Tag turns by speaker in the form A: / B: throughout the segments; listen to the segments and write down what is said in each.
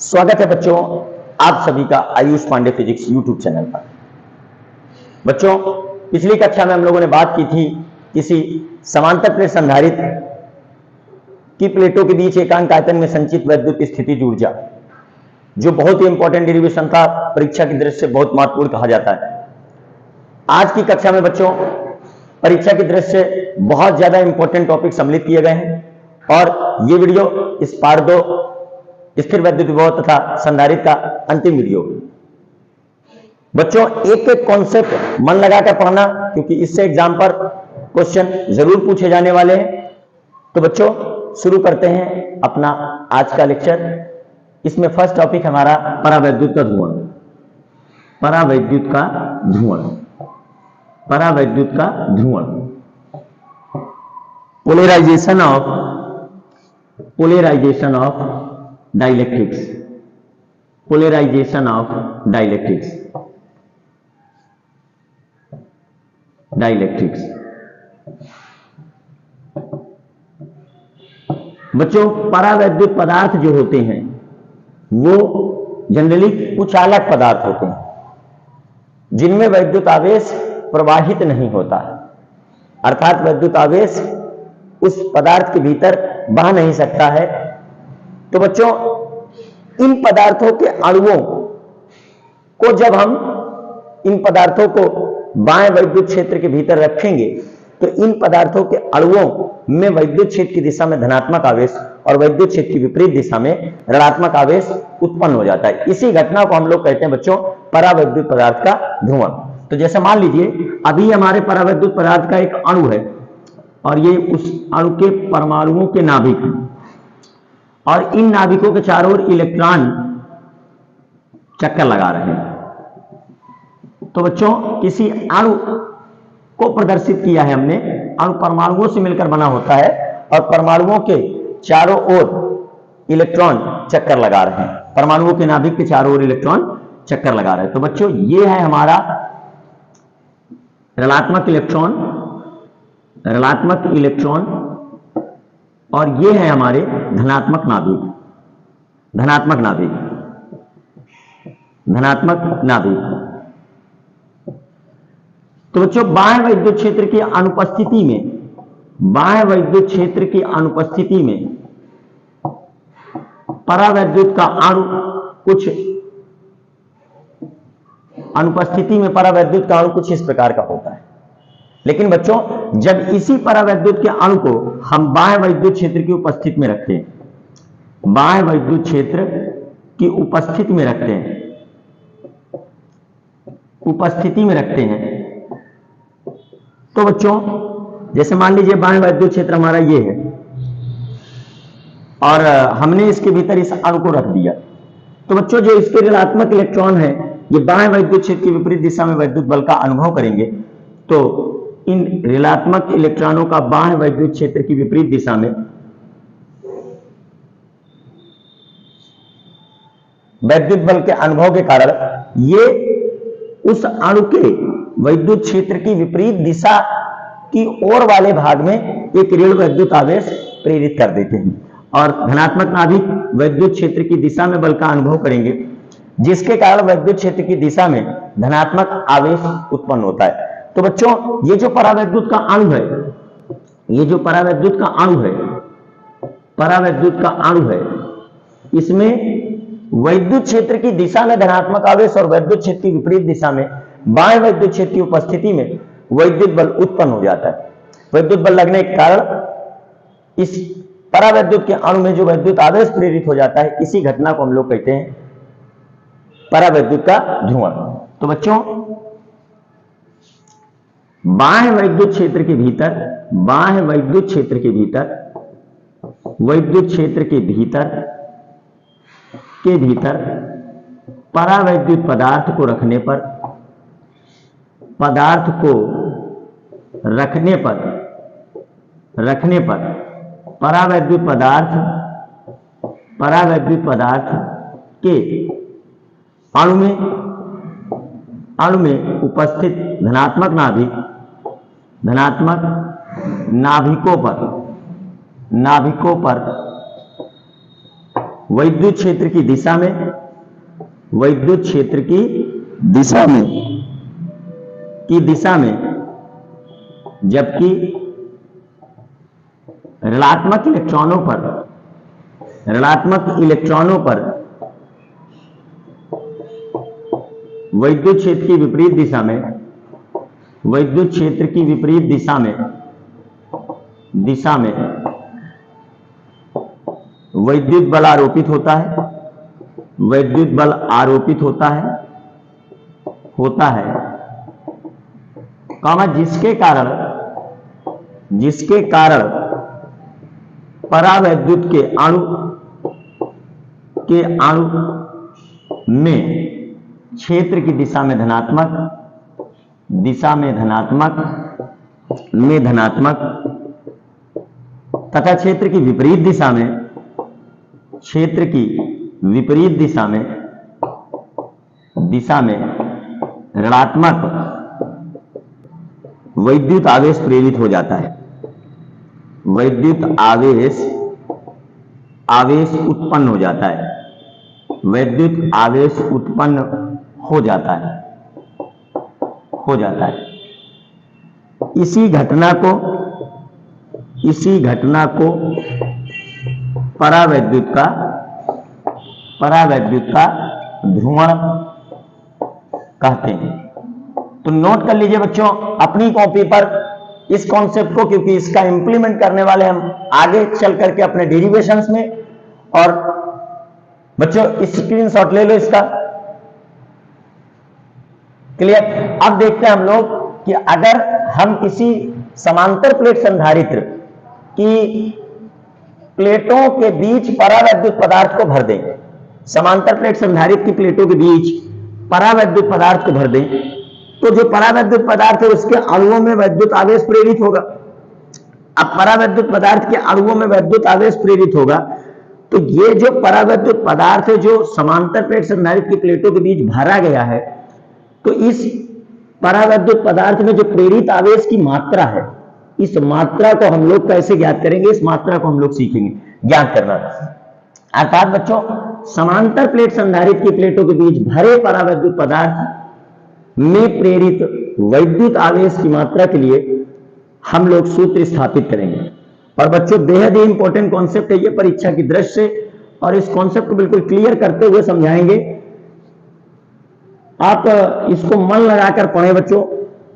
A: स्वागत है बच्चों आप सभी का Ayush Pandey physics YouTube channel पर। बच्चों पिछली कक्षा में हम लोगों ने बात की थी किसी समांतर प्लेट संधारित्र की प्लेटों के बीच एकांक आयतन में संचित वैद्युत स्थितिज ऊर्जा, जो बहुत ही इंपॉर्टेंट डेरिवेशन था, परीक्षा की दृष्टि से बहुत महत्वपूर्ण कहा जाता है। आज की कक्षा में बच्चों परीक्षा की दृष्टि से बहुत ज्यादा इंपॉर्टेंट टॉपिक सम्मिलित किए गए हैं और ये वीडियो इस पार्ट 2 स्थिर वैद्युत विभव तथा संधारित्र का अंतिम वीडियो। बच्चों एक एक कॉन्सेप्ट मन लगाकर पढ़ना, क्योंकि इससे एग्जाम पर क्वेश्चन जरूर पूछे जाने वाले हैं। तो बच्चों शुरू करते हैं अपना आज का लेक्चर। इसमें फर्स्ट टॉपिक हमारा परावैद्युत का ध्रुवण। परावैद्युत का ध्रुवण, परावैद्युत का ध्रुवण, polarization of dielectrics, polarization of dielectrics, dielectrics. बच्चों परावैद्युत पदार्थ जो होते हैं वो जनरली कुछ अलग पदार्थ होते हैं जिनमें वैद्युत आवेश प्रवाहित नहीं होता, अर्थात वैद्युत आवेश उस पदार्थ के भीतर बह नहीं सकता है। तो बच्चों इन पदार्थों के अणुओं को जब हम इन पदार्थों को बाएं वैद्युत क्षेत्र के भीतर रखेंगे तो इन पदार्थों के अणुओं में वैद्युत क्षेत्र की दिशा में धनात्मक आवेश और वैद्युत क्षेत्र की विपरीत दिशा में ऋणात्मक आवेश उत्पन्न हो जाता है। इसी घटना को हम लोग कहते हैं बच्चों परावैद्युत पदार्थ का ध्रुवण। तो जैसे मान लीजिए अभी हमारे परावैद्युत पदार्थ का एक अणु है और ये उस अणु के परमाणुओं के नाभिक हैं और इन नाभिकों के चारों ओर इलेक्ट्रॉन चक्कर लगा रहे हैं। तो बच्चों किसी अणु को प्रदर्शित किया है हमने। अणु परमाणुओं से मिलकर बना होता है और परमाणुओं के चारों ओर इलेक्ट्रॉन चक्कर लगा रहे हैं, परमाणुओं के नाभिक के चारों ओर इलेक्ट्रॉन चक्कर लगा रहे हैं। तो बच्चों ये है हमारा ऋणात्मक इलेक्ट्रॉन, ऋणात्मक इलेक्ट्रॉन, और ये है हमारे धनात्मक नाभिक, धनात्मक नाभिक, धनात्मक नाभिक। तो बच्चों बाह्य वैद्युत क्षेत्र की अनुपस्थिति में, बाह्य वैद्युत क्षेत्र की अनुपस्थिति में परावैद्युत का अणु कुछ, अनुपस्थिति में परावैद्युत का अणु कुछ इस प्रकार का होता है। लेकिन बच्चों जब इसी परावैद्युत के अणु को हम बाह्य वैद्युत क्षेत्र की उपस्थिति में रखते हैं, बाह्य वैद्युत क्षेत्र की उपस्थिति में रखते हैं, उपस्थिति में रखते हैं, तो बच्चों जैसे मान लीजिए बाह्य वैद्युत क्षेत्र हमारा ये है और हमने इसके भीतर इस अणु को रख दिया। तो बच्चों जो इसके ऋणात्मक इलेक्ट्रॉन है ये बाह्य वैद्युत क्षेत्र की विपरीत दिशा में वैद्युत बल का अनुभव करेंगे। तो इन ऋणात्मक इलेक्ट्रॉनों का बाह्य वैद्युत क्षेत्र की विपरीत दिशा में वैद्युत बल के अनुभव के कारण ये उस अणु के वैद्युत क्षेत्र की विपरीत दिशा की ओर वाले भाग में एक ऋण वैद्युत आवेश प्रेरित कर देते हैं और धनात्मक नाभिक वैद्युत क्षेत्र की दिशा में बल का अनुभव करेंगे, जिसके कारण वैद्युत क्षेत्र की दिशा में धनात्मक आवेश उत्पन्न होता है। तो बच्चों ये जो परावैद्युत का अणु है, ये जो परावैद्युत का अणु है, परावैद्युत का अणु है, इसमें वैद्युत क्षेत्र की दिशा में धनात्मक आवेश और वैद्युत क्षेत्र की विपरीत दिशा में बाह्य वैद्युत क्षेत्र की उपस्थिति में वैद्युत बल उत्पन्न हो जाता है। वैद्युत बल लगने के कारण इस परावैद्युत के अणु में जो वैद्युत आवेश प्रेरित हो जाता है, इसी घटना को हम लोग कहते हैं परावैद्युत का ध्रुवण। तो बच्चों बाह्य वैद्युत क्षेत्र के भीतर, बाह्य वैद्युत क्षेत्र के भीतर, वैद्युत क्षेत्र के भीतर परावैद्युत पदार्थ को रखने पर, पदार्थ को रखने पर परावैद्युत पदार्थ के अणु में उपस्थित धनात्मक नाभिकों पर वैद्युत क्षेत्र की दिशा में, वैद्युत क्षेत्र की दिशा में जबकि ऋणात्मक इलेक्ट्रॉनों पर वैद्युत क्षेत्र की विपरीत दिशा में, वैद्युत क्षेत्र की विपरीत दिशा में वैद्युत बल आरोपित होता है, वैद्युत बल आरोपित होता है कामा जिसके कारण परावैद्युत के अणु में क्षेत्र की दिशा में धनात्मक तथा क्षेत्र की विपरीत दिशा में ऋणात्मक वैद्युत आवेश प्रेरित हो जाता है, वैद्युत आवेश उत्पन्न हो जाता है, वैद्युत आवेश उत्पन्न हो जाता है। इसी घटना को परावैद्युत का ध्रुवण कहते हैं। तो नोट कर लीजिए बच्चों अपनी कॉपी पर इस कॉन्सेप्ट को, क्योंकि इसका इंप्लीमेंट करने वाले हम आगे चल करके अपने डेरिवेशंस में। और बच्चों स्क्रीनशॉट ले लो इसका। क्लियर। अब देखते हैं हम लोग कि अगर हम किसी समांतर प्लेट संधारित्र की प्लेटों के बीच परावैद्युत पदार्थ को भर दें, समांतर प्लेट संधारित्र की प्लेटों के बीच परावैद्युत पदार्थ को भर दें, तो जो परावैद्युत पदार्थ है उसके अणुओं में वैद्युत आवेश प्रेरित होगा। अब परावैद्युत पदार्थ के अणुओं में वैद्युत आवेश प्रेरित होगा, तो ये जो परावैद्युत पदार्थ है जो समांतर प्लेट संधारित्र की प्लेटों के बीच भरा गया है, तो इस परावैद्युत पदार्थ में जो प्रेरित आवेश की मात्रा है, इस मात्रा को हम लोग कैसे ज्ञात करेंगे, इस मात्रा को हम लोग सीखेंगे ज्ञात करना। अर्थात बच्चों समांतर प्लेट संधारित्र की प्लेटों के बीच भरे परावैद्युत पदार्थ में प्रेरित वैद्युत आवेश की मात्रा के लिए हम लोग सूत्र स्थापित करेंगे। और बच्चों बेहद ही इंपॉर्टेंट कॉन्सेप्ट है ये परीक्षा की दृष्टि से, और इस कॉन्सेप्ट को बिल्कुल क्लियर करते हुए समझाएंगे। आप इसको मन लगाकर पढ़ें बच्चों,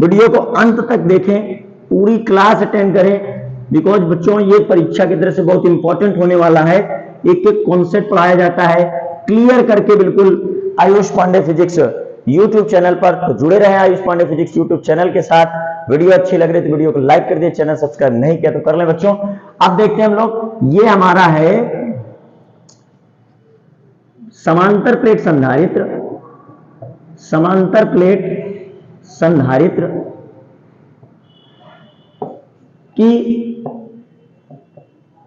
A: वीडियो को अंत तक देखें, पूरी क्लास अटेंड करें, बिकॉज बच्चों ये परीक्षा की दृष्टि से बहुत इंपॉर्टेंट होने वाला है। एक एक कॉन्सेप्ट पढ़ाया जाता है क्लियर करके बिल्कुल। Ayush Pandey physics YouTube channel पर तो जुड़े रहे Ayush Pandey physics YouTube channel के साथ। वीडियो अच्छी लग रही तो वीडियो को लाइक कर दिए, चैनल सब्सक्राइब नहीं किया तो कर लें बच्चों। अब देखते हैं हम लोग, ये हमारा है समांतर प्लेट संधारित्र, समांतर प्लेट संधारित्र की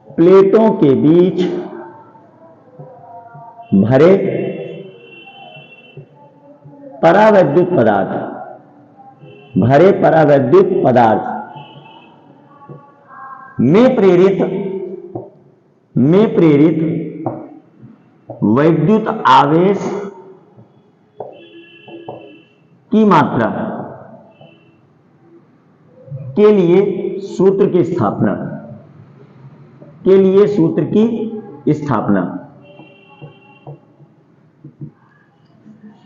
A: प्लेटों के बीच भरे परावैद्युत पदार्थ, भरे परावैद्युत पदार्थ में प्रेरित वैद्युत आवेश की मात्रा के लिए सूत्र की स्थापना,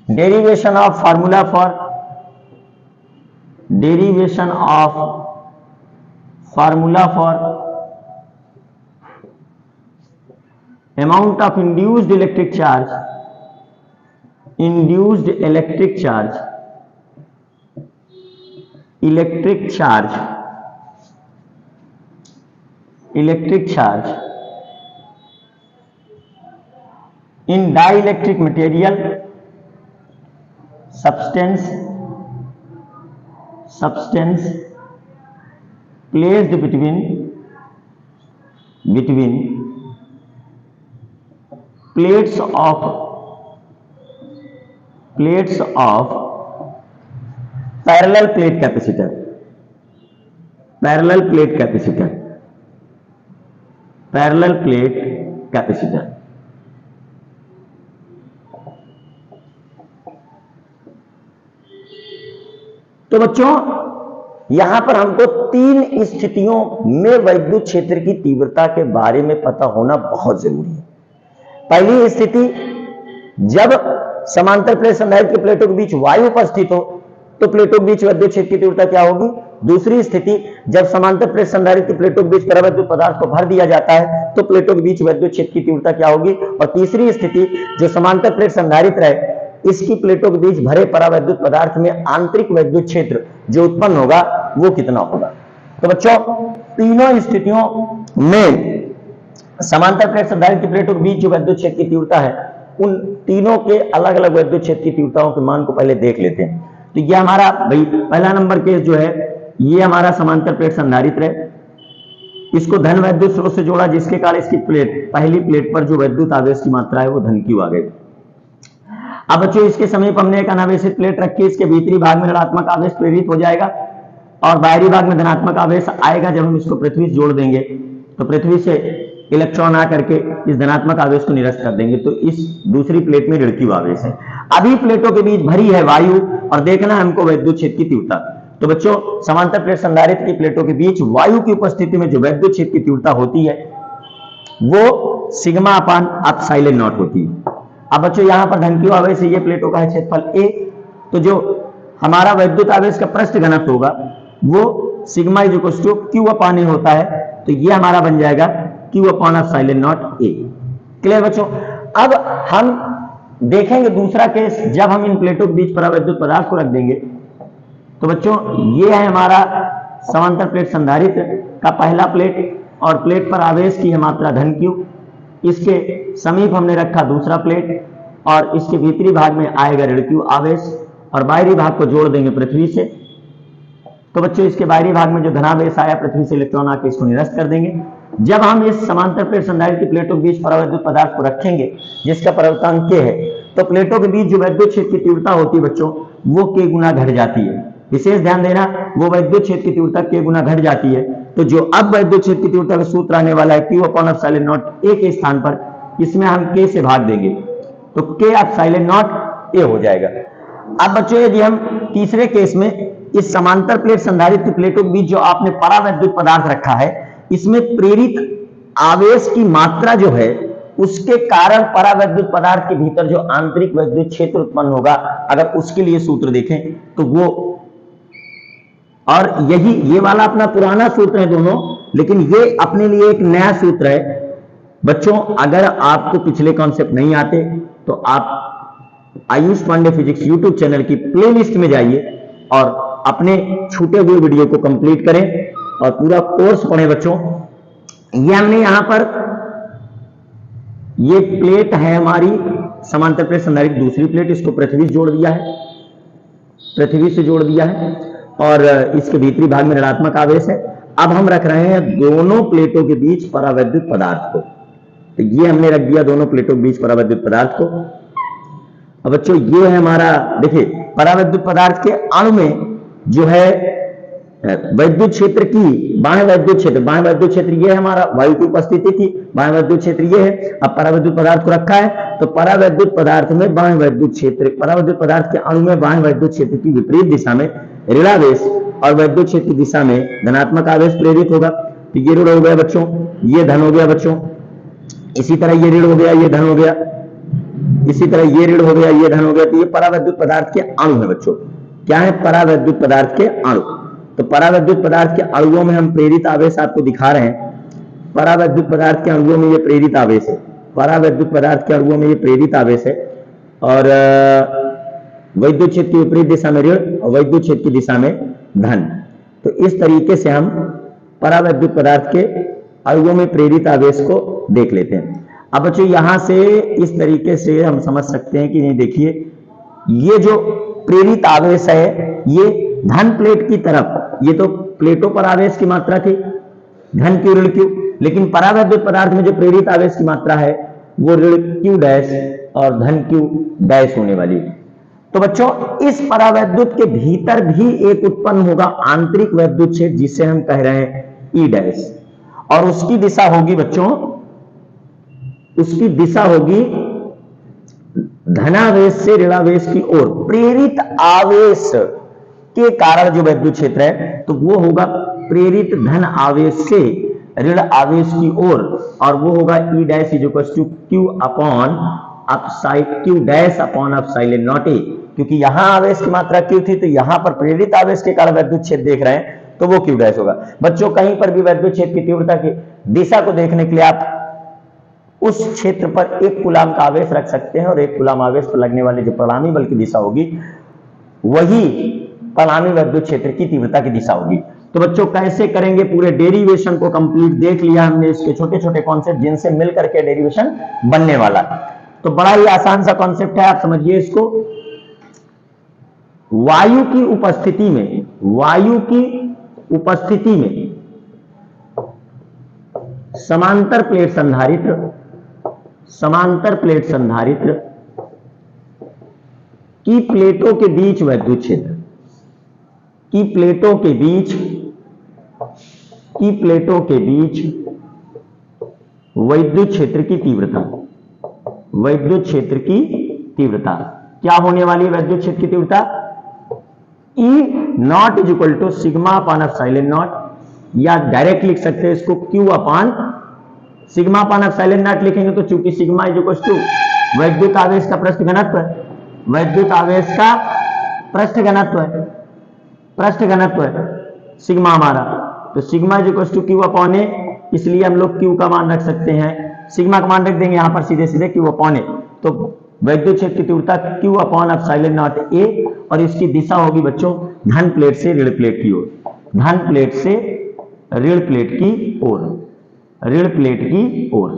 A: derivation of formula for amount of induced electric charge in dielectric material substance placed between plates of parallel plate capacitor, तो बच्चों यहां पर हमको 3 स्थितियों में वैद्युत क्षेत्र की तीव्रता के बारे में पता होना बहुत जरूरी है। पहली स्थिति, जब समांतर प्लेट संधारित्र की प्लेटों के बीच वायु उपस्थित हो तो प्लेटों के बीच वैद्युत क्षेत्र की तीव्रता क्या होगी। दूसरी स्थिति, जब समांतर प्लेट संधारित्र की प्लेटों के बीच परावैद्युत पदार्थ को भर दिया जाता है तो प्लेटों के बीच वैद्युत क्षेत्र की तीव्रता क्या होगी। और तीसरी स्थिति, जो समांतर प्लेट संधारित्र है इसकी प्लेटों के बीच भरे परावैद्युत पदार्थ में आंतरिक वैद्युत क्षेत्र जो उत्पन्न होगा वो कितना होगा। तो बच्चों तीनों स्थितियों में समांतर प्लेट संधारित्र की प्लेटों के बीच जो वैद्युत क्षेत्र की तीव्रता है उन तीनों के अलग अलग वैद्युत क्षेत्र की तीव्रताओं के मान को पहले देख लेते हैं। तो ये हमारा भाई पहला नंबर केस जो है ये हमारा समांतर प्लेट संधारित्र है, इसको धन वैद्युत स्रोत से जोड़ा जिसके कारण इसकी प्लेट पहली प्लेट पर जो वैद्युत आवेश की मात्रा है वो धन क्यू आ गई। अब बच्चों इसके समीप हमने एक अनावेशित प्लेट रखी, इसके भीतरी भाग में ऋणात्मक आवेश प्रेरित हो जाएगा और बाहरी भाग में धनात्मक आवेश आएगा। जब हम इसको पृथ्वी से जोड़ देंगे तो पृथ्वी से इलेक्ट्रॉन आकर के इस धनात्मक आवेश को निरस्त कर देंगे, तो इस दूसरी प्लेट में ऋण क्यू आवेश है। अभी प्लेटों के बीच भरी है वायु और देखना है हमको वैद्युत क्षेत्र की तीव्रता। तो बच्चों समांतर प्लेट संधारित्र की प्लेटों के बीच वायु की उपस्थिति में जो वैद्युत क्षेत्र की तीव्रता होती है वो सिग्मा अपान एप्सिलॉन नॉट होती है। अब बच्चों यहां पर धन क्यू आवेश है, ये प्लेटों का है क्षेत्रफल ए, तो जो हमारा वैद्युत आवेश का पृष्ठ घनत्व होगा वो sigma is equal to Q upon A होता है, तो ये हमारा बन जाएगा Q upon epsilon not A. Clear बच्चों। अब हम देखेंगे दूसरा केस, जब हम इन प्लेटों के बीच परावैद्युत पदार्थ को रख देंगे तो बच्चों ये है हमारा समांतर प्लेट संधारित्र का पहला प्लेट और प्लेट पर आवेश की है मात्रा धन क्यू, इसके समीप हमने रखा दूसरा प्लेट और इसके भीतरी भाग में आएगा ऋण क्यू आवेश और बाहरी भाग को जोड़ देंगे पृथ्वी से। तो बच्चों इसके बाहरी भाग में जो धनावेश आया पृथ्वी से इलेक्ट्रॉन आके इसको निरस्त कर देंगे। जब हम इस समांतर प्लेट संधारित्र की प्लेटों के बीच परावैद्युत पदार्थ को रखेंगे जिसका प्रवर्तकांक k है तो प्लेटों के बीच जो वैद्युत क्षेत्र की तीव्रता होती है बच्चों वो k गुना घट जाती है। विशेष ध्यान देना, वो वैद्युत क्षेत्र की तीव्रता k गुना घट जाती है। तो जो अब वैद्युत क्षेत्र की तीव्रता का सूत्र आने वाला है क्यू अपॉन एप्सिलॉन नॉट ए के स्थान पर इसमें हम k से भाग देंगे तो k एप्सिलॉन नॉट ए हो जाएगा। अब बच्चों यदि हम तीसरे केस में इस समांतर प्लेट संधारित्र की प्लेटों के बीच जो आपने परावैद्युत पदार्थ रखा है इसमें प्रेरित आवेश की मात्रा जो है उसके कारण परावैद्युत पदार्थ के भीतर जो आंतरिक वैद्युत क्षेत्र उत्पन्न होगा अगर उसके लिए सूत्र देखें तो वो, और यही ये वाला अपना पुराना सूत्र है दोनों, लेकिन ये अपने लिए एक नया सूत्र है। बच्चों अगर आपको पिछले कॉन्सेप्ट नहीं आते तो आप Ayush Pandey physics YouTube channel की प्लेलिस्ट में जाइए और अपने छूटे हुए वीडियो को कंप्लीट करें और पूरा कोर्स पढ़ें। बच्चों ये हमने यहां पर ये प्लेट है हमारी समांतर प्लेट संधारित्र दूसरी प्लेट, इसको पृथ्वी से जोड़ दिया है, पृथ्वी से जोड़ दिया है और इसके भीतरी भाग में ऋणात्मक आवेश है। अब हम रख रहे हैं दोनों प्लेटों के बीच परावैद्युत पदार्थ को, तो ये हमने रख दिया दोनों प्लेटों के बीच परावैद्युत पदार्थ को। अब बच्चों ये है हमारा, देखिए परावैद्युत पदार्थ के अणु में जो है वैद्युत क्षेत्र की बाह्य वैद्युत क्षेत्र ये है हमारा, वायु की उपस्थिति थी, बाह्य वैद्युत क्षेत्र ये है। अब परावैद्युत पदार्थ को रखा है तो परावैद्युत पदार्थ में बाह्य वैद्युत क्षेत्र, परावैद्युत पदार्थ के अणु में बाह्य वैद्युत क्षेत्र की विपरीत दिशा में ऋणावेश और वैद्युत क्षेत्र की दिशा में धनात्मक आवेश प्रेरित होगा। तो ये ऋण हो गया बच्चों, ये धन हो गया बच्चों, इसी तरह ये ऋण हो गया, ये धन हो गया, इसी तरह ये ऋण हो गया, ये धन हो गया। तो ये परावैद्युत पदार्थ के अणु है बच्चों। क्या है? परावैद्युत पदार्थ के अणु। तो परावैद्युत पदार्थ के अणुओं में हम प्रेरित आवेश आपको दिखा रहे हैं। परावैद्युत पदार्थ के अणुओं में ये प्रेरित आवेश है, परावैद्युत पदार्थ के अणुओं में ये प्रेरित आवेश है और वैद्युत क्षेत्र की विपरीत दिशा में ऋण और वैद्युत क्षेत्र की दिशा में धन। तो इस तरीके से हम परावैद्युत पदार्थ के अणुओं में प्रेरित आवेश को देख लेते हैं। अब बच्चों यहां से इस तरीके से हम समझ सकते हैं कि नहीं, देखिए ये जो प्रेरित आवेश है ये धन प्लेट की तरफ, ये तो प्लेटों पर आवेश की मात्रा थी धन क्यू ऋण क्यू, लेकिन परावैद्युत पदार्थ में जो प्रेरित आवेश की मात्रा है वो ऋण क्यू डैश और धन क्यू डैश होने वाली है। तो बच्चों इस परावैद्युत के भीतर भी एक उत्पन्न होगा आंतरिक वैद्युत क्षेत्र जिसे हम कह रहे हैं ई डैश, और उसकी दिशा होगी बच्चों, उसकी दिशा होगी धनावेश से ऋणावेश की ओर। प्रेरित आवेश के कारण जो वैद्युत क्षेत्र है तो वो होगा प्रेरित धन आवेश से ऋण आवेश की ओर, और वो होगा E dash is equal to Q upon Q dash upon epsilon not A, क्योंकि यहां आवेश की मात्रा क्यू थी तो यहां पर प्रेरित आवेश के कारण वैद्युत क्षेत्र देख रहे हैं तो वो क्यू डैश होगा। बच्चों कहीं पर भी वैद्युत क्षेत्र की तीव्रता की दिशा को देखने के लिए आप उस क्षेत्र पर 1 कूलाम का आवेश रख सकते हैं और 1 कूलाम आवेश पर लगने वाले जो परिणामी बल की दिशा होगी वही परिणामी वैद्युत क्षेत्र की तीव्रता की दिशा होगी। तो बच्चों कैसे करेंगे, पूरे डेरिवेशन को कंप्लीट देख लिया हमने, इसके छोटे छोटे कॉन्सेप्ट जिनसे मिलकर के डेरिवेशन बनने वाला। तो बड़ा ही आसान सा कॉन्सेप्ट है, आप समझिए इसको। वायु की उपस्थिति में समांतर प्लेट संधारित्र की प्लेटों के बीच वैद्युत क्षेत्र वैद्युत क्षेत्र की तीव्रता क्या होने वाली है? वैद्युत क्षेत्र की तीव्रता E not is equal to sigma upon epsilon not, या डायरेक्ट लिख सकते हैं इसको Q upon sigma upon epsilon not लिखेंगे तो चूंकि सिग्मा इज इक्वल टू वैद्युत आवेश का पृष्ठ घनत्व है, सिग्मा हमारा, तो sigma is equal to Q upon A, इसलिए हम लोग Q का मान रख सकते हैं, सिग्मा का मान रख देंगे यहां पर सीधे सीधे Q अपॉन ए, तो वैद्युत क्षेत्र की तीव्रता Q अपॉन एप्सिलॉन नॉट ए, और इसकी दिशा होगी बच्चों धन प्लेट से ऋण प्लेट की ओर,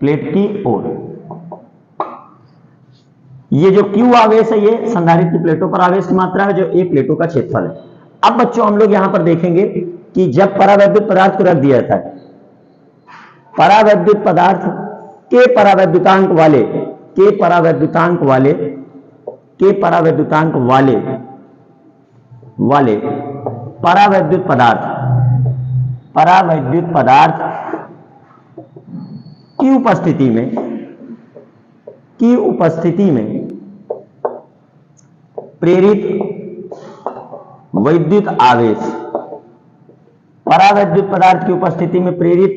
A: प्लेट की ओर। ये जो Q आवेश है ये संधारित्र की प्लेटों पर आवेश की मात्रा है जो A प्लेटों का क्षेत्रफल है। अब बच्चों हम लोग यहां पर देखेंगे कि जब परावैद्युत पदार्थ को रख दिया जाता है, परावैद्युत पदार्थ के परावैद्युतांक वाले परावैद्युत पदार्थ की उपस्थिति में प्रेरित वैद्युत आवेश, परावैद्युत पदार्थ की उपस्थिति में प्रेरित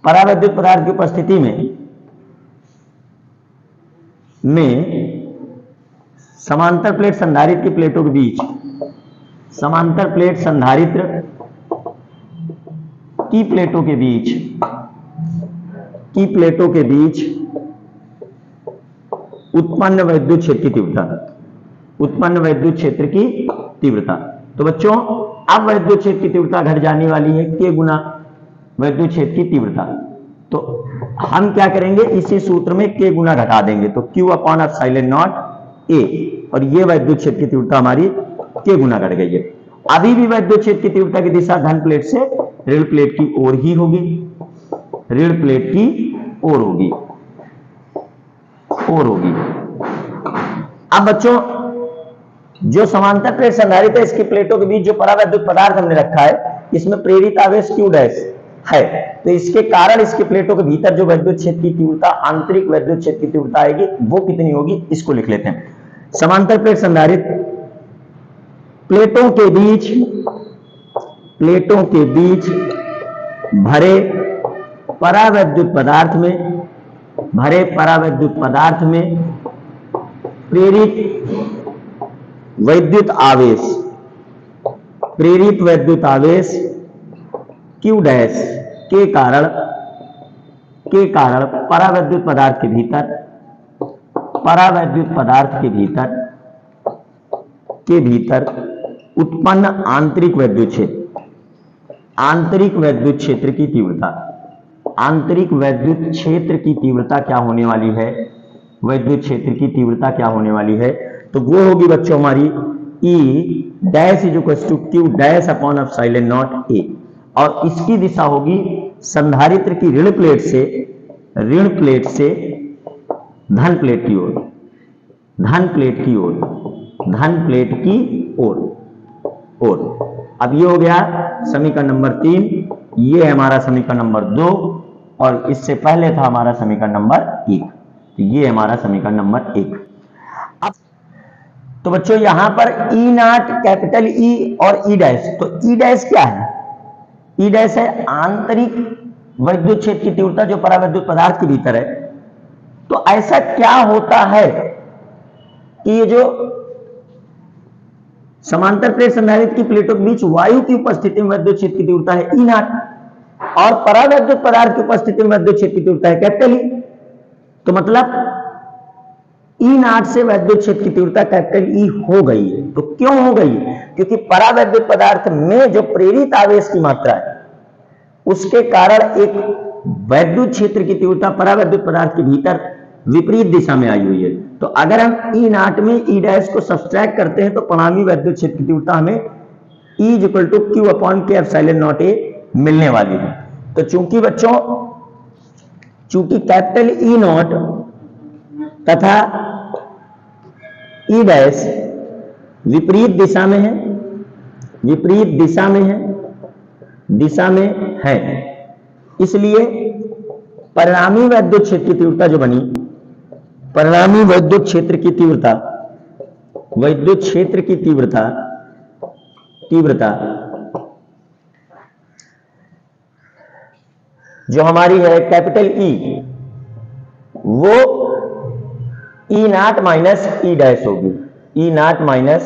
A: परावैद्युत पदार्थ की उपस्थिति में समांतर प्लेट संधारित्र की प्लेटों के बीच, समांतर प्लेट संधारित्र की प्लेटों के बीच उत्पन्न वैद्युत क्षेत्र की तीव्रता, तो बच्चों अब वैद्युत क्षेत्र की तीव्रता घट जाने वाली है K गुना वैद्युत क्षेत्र की तीव्रता। तो हम क्या करेंगे, इसी सूत्र में K गुना घटा देंगे, तो Q upon epsilon not A, और ये वैद्युत क्षेत्र की तीव्रता हमारी K गुना घट गई है। अभी भी वैद्युत क्षेत्र की तीव्रता की दिशा धन प्लेट से ऋण प्लेट की ओर ही होगी, अब बच्चों जो समांतर प्लेट संधारित्र है इसकी प्लेटों के बीच जो परावैद्युत पदार्थ हमने रखा है इसमें प्रेरित आवेश Q डैश है, तो इसके कारण इसके प्लेटों के भीतर जो वैद्युत क्षेत्र की तीव्रता, आंतरिक वैद्युत क्षेत्र की तीव्रता आएगी वो कितनी होगी, इसको लिख लेते हैं। समांतर प्लेट संधारित्र प्लेटों के बीच भरे परावैद्युत पदार्थ में प्रेरित वैद्युत आवेश Q डैश के कारण परावैद्युत पदार्थ के भीतर उत्पन्न आंतरिक वैद्युत क्षेत्र की तीव्रता क्या होने वाली है, वैद्युत क्षेत्र की तीव्रता क्या होने वाली है, तो वो होगी बच्चों हमारी E dash is equal to Q dash upon epsilon not A, और इसकी दिशा होगी संधारित्र की ऋण प्लेट से धन प्लेट की ओर। अब ये हो गया समीकरण नंबर 3, ये है हमारा समीकरण नंबर 2, और इससे पहले था हमारा समीकरण नंबर 1, तो ये हमारा समीकरण नंबर 1। अब तो बच्चों यहां पर ई नॉट, कैपिटल ई और ई डैश, तो ई डैश क्या है? ई डैश है आंतरिक वैद्युत क्षेत्र की तीव्रता जो परावैद्युत पदार्थ के भीतर है। तो ऐसा क्या होता है कि ये जो समांतर प्लेट संधारित्र की प्लेटों के बीच वायु की उपस्थिति में वैद्युत क्षेत्र की तीव्रता है ई नॉट और परावैद्युत पदार्थ की उपस्थिति में वैद्युत क्षेत्र की तीव्रता है कैपिटल ई। तो मतलब ई नॉट से वैद्युत क्षेत्र की तीव्रता कैपिटल ई हो गई है। तो क्यों हो गई? क्योंकि परावैद्युत पदार्थ में जो प्रेरित आवेश की मात्रा है उसके कारण एक वैद्युत क्षेत्र की तीव्रता परावैद्युत पदार्थ के भीतर विपरीत दिशा में आई हुई है। तो अगर हम ई नॉट में ई डैश को सब्सट्रैक्ट करते हैं तो परिणामी वैद्युत क्षेत्र की तीव्रता हमें E = Q/K epsilon not A मिलने वाली है। तो चूंकि बच्चों कैपिटल ई नॉट तथा ई डैश विपरीत दिशा में है, इसलिए परिणामी वैद्युत क्षेत्र की तीव्रता जो बनी, परिणामी वैद्युत क्षेत्र की तीव्रता जो हमारी है कैपिटल ई, वो ई नॉट माइनस ई डैश होगी, ई नॉट माइनस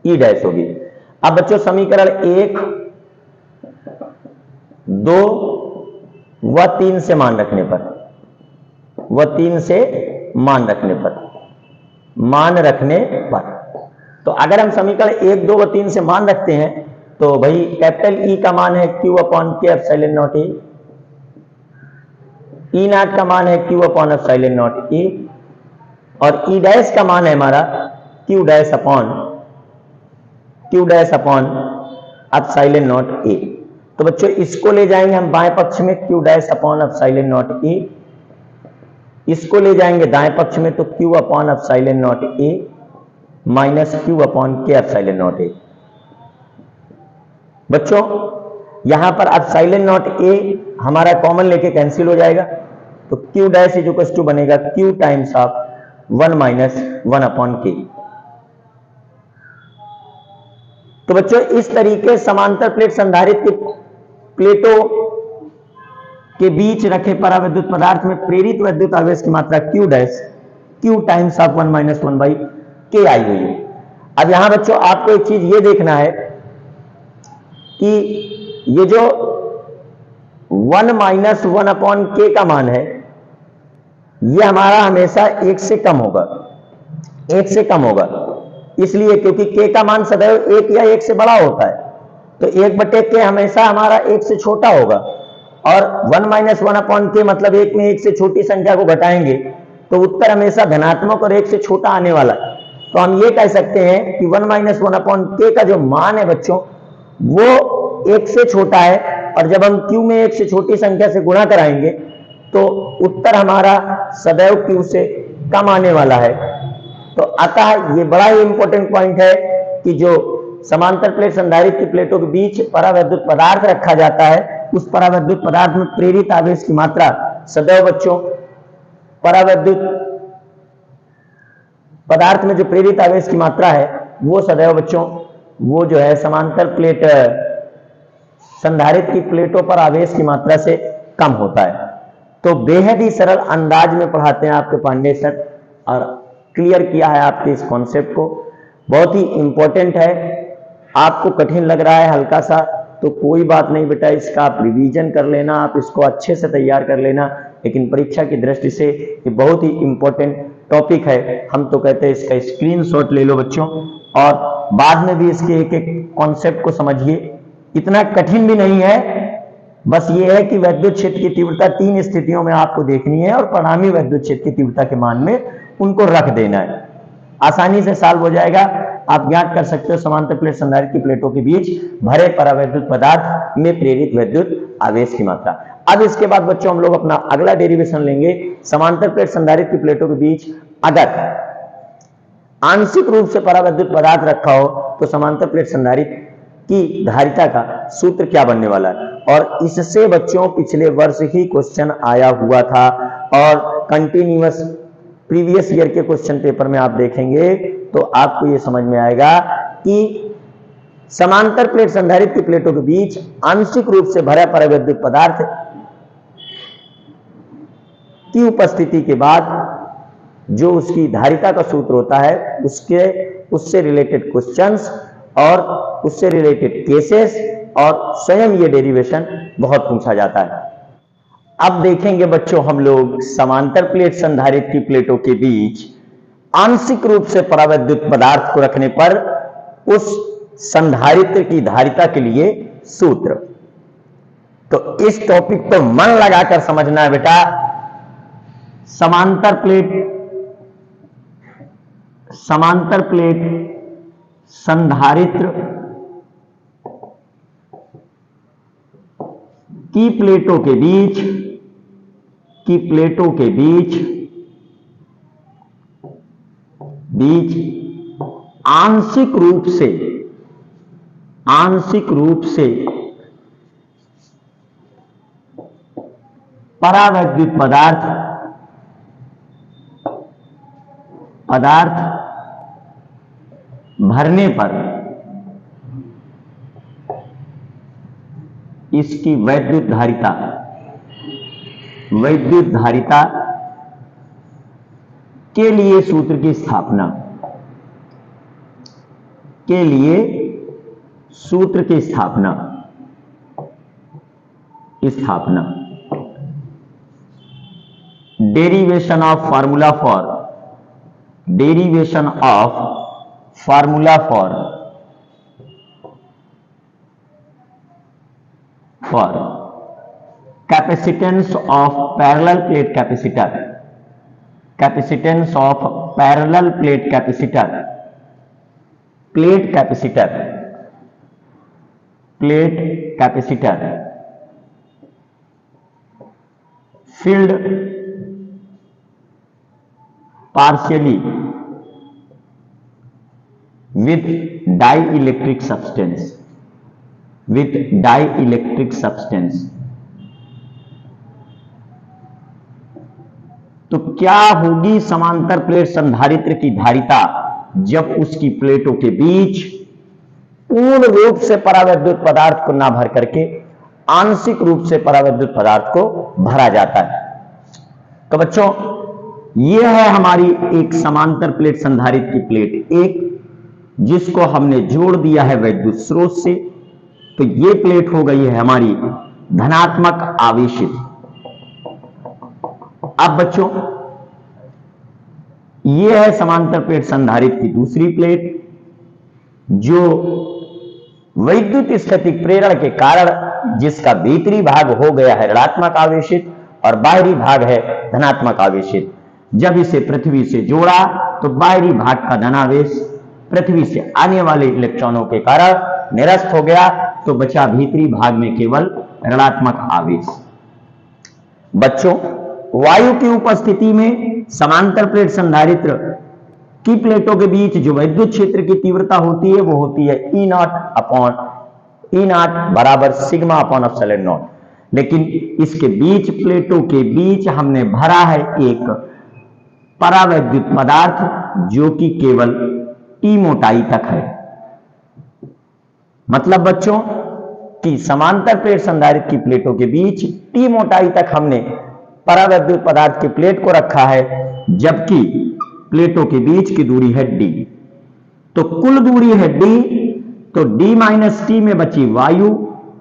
A: ई डैश होगी। अब बच्चों समीकरण 1, 2 व 3 से मान रखने पर, तो अगर हम समीकरण 1, 2 व 3 से मान रखते हैं तो भाई कैपिटल ई का मान है Q/K epsilon not A, E not का मान है Q/एप्सिलॉन नॉट A और ई डैश का मान है हमारा Q dash epsilon not A। तो बच्चों इसको ले जाएंगे हम बाएं पक्ष में Q dash epsilon not A, इसको ले जाएंगे दाएं पक्ष में तो Q/एप्सिलॉन not A minus Q/K epsilon not A। बच्चों यहां पर एप्सिलॉन नॉट A हमारा कॉमन लेके कैंसिल हो जाएगा तो Q डैश इज टू बनेगा Q times of 1 minus 1/K। तो बच्चों इस तरीके समांतर प्लेट संधारित्र की प्लेटों के बीच रखे परावैद्युत पदार्थ में प्रेरित वैद्युत आवेश की मात्रा Q dash Q times of 1 minus 1/K आई हुई है। अब यहां बच्चों आपको एक चीज ये देखना है कि ये जो 1 माइनस 1/K का मान है ये हमारा हमेशा 1 से कम होगा, इसलिए क्योंकि K का मान सदैव 1 या 1 से बड़ा होता है, तो 1/K हमेशा हमारा 1 से छोटा होगा और 1 माइनस 1/K मतलब 1 में 1 से छोटी संख्या को घटाएंगे तो उत्तर हमेशा धनात्मक और 1 से छोटा आने वाला है। तो हम ये कह सकते हैं कि 1 माइनस 1/K का जो मान है बच्चों वो 1 से छोटा है और जब हम Q में 1 से छोटी संख्या से गुणा कराएंगे तो उत्तर हमारा सदैव Q से कम आने वाला है। तो अतः ये बड़ा ही इंपॉर्टेंट पॉइंट है कि जो समांतर प्लेट संधारित्र की प्लेटों के बीच परावैद्युत पदार्थ रखा जाता है उस परावैद्युत पदार्थ में प्रेरित आवेश की मात्रा सदैव बच्चों परावैद्युत पदार्थ में जो प्रेरित आवेश की मात्रा है वो सदैव बच्चों वो जो है समांतर प्लेट संधारित्र की प्लेटों पर आवेश की मात्रा से कम होता है। तो बेहद ही सरल अंदाज में पढ़ाते हैं आपके पांडे सर और क्लियर किया है आपके इस कॉन्सेप्ट को, बहुत ही इंपॉर्टेंट है। आपको कठिन लग रहा है हल्का सा तो कोई बात नहीं बेटा, इसका आप रिवीजन कर लेना, आप इसको अच्छे से तैयार कर लेना, लेकिन परीक्षा की दृष्टि से ये बहुत ही इंपॉर्टेंट टॉपिक है। हम तो कहते हैं इसका स्क्रीनशॉट ले लो बच्चों और बाद में भी इसके एक एक कॉन्सेप्ट को समझिए। इतना कठिन भी नहीं है, बस ये है कि वैद्युत क्षेत्र की तीव्रता 3 स्थितियों में आपको देखनी है और परिणामी वैद्युत क्षेत्र की तीव्रता के मान में उनको रख देना है। आसानी से सॉल्व हो जाएगा। आप ज्ञात कर सकते हो समांतर प्लेट संधारित्र की प्लेटों के बीच भरे परावैद्युत पदार्थ में प्रेरित वैद्युत आवेश की मात्रा। अब इसके बाद बच्चों हम लोग अपना अगला डेरिवेशन लेंगे। समांतर प्लेट संधारित्र की प्लेटों के बीच अगर आंशिक रूप से परावैद्युत पदार्थ रखा हो तो समांतर प्लेट संधारित्र की धारिता का सूत्र क्या बनने वाला है, और इससे बच्चों पिछले वर्ष ही क्वेश्चन आया हुआ था और कंटिन्यूअस प्रीवियस ईयर के क्वेश्चन पेपर में आप देखेंगे तो आपको ये समझ में आएगा कि समांतर प्लेट संधारित्र की प्लेटों के बीच आंशिक रूप से भरा परावैद्युत पदार्थ की उपस्थिति के बाद जो उसकी धारिता का सूत्र होता है उससे रिलेटेड क्वेश्चंस और उससे रिलेटेड केसेस और स्वयं ये डेरिवेशन बहुत पूछा जाता है। अब देखेंगे बच्चों हम लोग समांतर प्लेट संधारित्र की प्लेटों के बीच आंशिक रूप से परावैद्युत पदार्थ को रखने पर उस संधारित्र की धारिता के लिए सूत्र। तो इस टॉपिक को मन लगाकर समझना है बेटा। समांतर प्लेट संधारित्र की प्लेटों के बीच आंशिक रूप से परावैद्युत पदार्थ भरने पर इसकी वैद्युत धारिता के लिए सूत्र की स्थापना derivation of formula for capacitance of parallel plate capacitor filled partially with dielectric substance तो क्या होगी समांतर प्लेट संधारित्र की धारिता जब उसकी प्लेटों के बीच पूर्ण रूप से परावैद्युत पदार्थ को ना भर करके आंशिक रूप से परावैद्युत पदार्थ को भरा जाता है। तो बच्चों यह है हमारी एक समांतर प्लेट संधारित्र की प्लेट एक, जिसको हमने जोड़ दिया है वैद्युत स्रोत से। तो ये प्लेट हो गई है हमारी धनात्मक आवेशित। अब बच्चों यह है समांतर प्लेट संधारित्र की दूसरी प्लेट, जो वैद्युत स्थैतिक प्रेरण के कारण जिसका भीतरी भाग हो गया है ऋणात्मक आवेशित और बाहरी भाग है धनात्मक आवेशित। जब इसे पृथ्वी से जोड़ा तो बाहरी भाग का धनावेश पृथ्वी से आने वाले इलेक्ट्रॉनों के कारण निरस्त हो गया, तो बचा भीतरी भाग में केवल ऋणात्मक आवेश। बच्चों वायु की उपस्थिति में समांतर प्लेट संधारित्र की प्लेटों के बीच जो वैद्युत क्षेत्र की तीव्रता होती है वो होती है E0 बराबर सिग्मा अपॉन एप्सिलॉन नॉट। लेकिन इसके बीच प्लेटों के बीच हमने भरा है एक परावैद्युत पदार्थ जो कि केवल T मोटाई तक है। मतलब बच्चों कि समांतर प्लेट संधारित्र की प्लेटों के बीच T मोटाई तक हमने परावैद्युत पदार्थ की प्लेट को रखा है, जबकि प्लेटों के बीच की दूरी है D। तो कुल दूरी है D, तो D माइनस T में बची वायु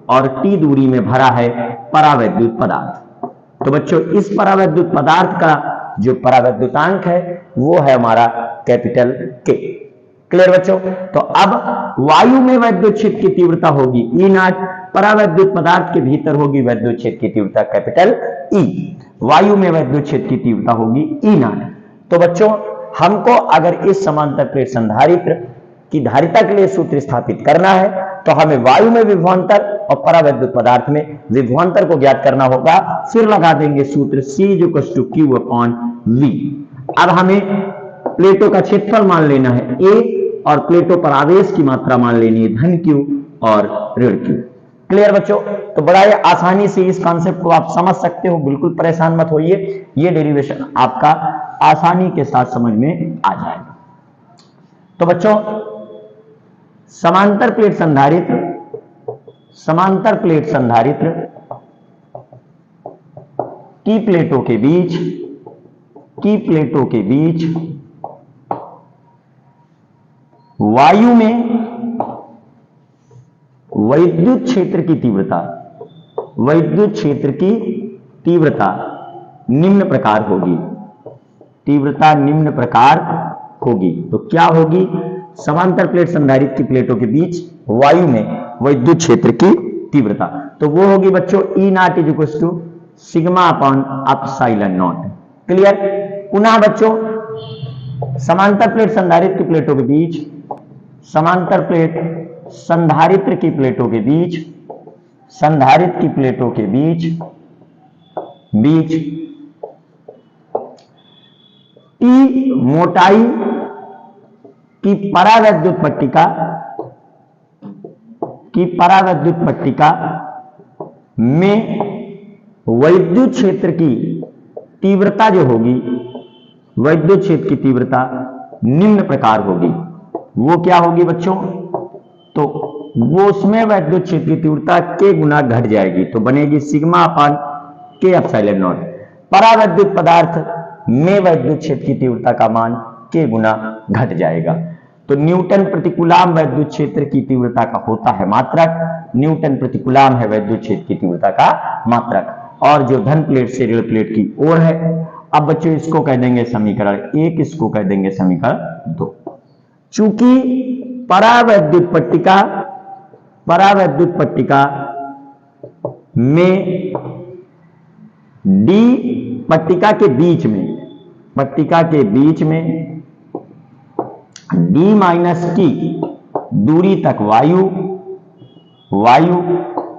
A: और T दूरी में भरा है परावैद्युत पदार्थ। तो बच्चों इस परावैद्युत पदार्थ का जो परावैद्युतांक है वो है हमारा कैपिटल K। क्लियर बच्चों? तो अब वायु में वैद्युत क्षेत्र की तीव्रता होगी E0, परावैद्युत पदार्थ के भीतर होगी वैद्युत क्षेत्र की तीव्रता कैपिटल E। वायु में वैद्युत क्षेत्र की तीव्रता होगी E0। तो बच्चों हमको अगर इस समांतर प्लेट संधारित्र की धारिता के लिए सूत्र स्थापित करना है तो हमें वायु में विभवांतर और परावैद्युत पदार्थ में विभवांतर को ज्ञात करना होगा। फिर लगा देंगे सूत्र C=Q/V। अब हमें प्लेटों का क्षेत्रफल मान लेना है A और प्लेटों पर आवेश की मात्रा मान लेनी है धन Q और ऋण Q। क्लियर बच्चों? तो बड़ा ही आसानी से इस कॉन्सेप्ट को आप समझ सकते हो, बिल्कुल परेशान मत होइए, ये डेरिवेशन आपका आसानी के साथ समझ में आ जाएगा। तो बच्चों समांतर प्लेट संधारित्र की प्लेटों के बीच वायु में वैद्युत क्षेत्र की तीव्रता निम्न प्रकार होगी। तो क्या होगी? समांतर प्लेट संधारित्र की प्लेटों के बीच वायु में वैद्युत क्षेत्र की तीव्रता, तो वो होगी बच्चों E not is equal to sigma upon epsilon not. Clear? पुनः बच्चों समांतर प्लेट संधारित्र की प्लेटों के बीच T मोटाई की परावैद्युत पट्टिका में वैद्युत क्षेत्र की तीव्रता जो होगी, वैद्युत क्षेत्र की तीव्रता निम्न प्रकार होगी। वो क्या होगी बच्चों? तो वो उसमें वैद्युत क्षेत्र की तीव्रता के गुना घट जाएगी, तो बनेगी सिग्मा अपान के एप्सिलॉन नॉट। परावैद्युत पदार्थ में वैद्युत क्षेत्र की तीव्रता का मान के गुना घट जाएगा। तो न्यूटन प्रति कूलाम वैद्युत क्षेत्र की तीव्रता का होता है मात्रक, न्यूटन प्रति कूलाम है वैद्युत क्षेत्र की तीव्रता का मात्रक। और जो धन प्लेट से ऋण प्लेट की ओर है, अब बच्चों इसको कह देंगे समीकरण 1, इसको कह देंगे समीकरण 2। चूंकि परावैद्युत पट्टिका में D पट्टिका के बीच में D माइनस T दूरी तक वायु,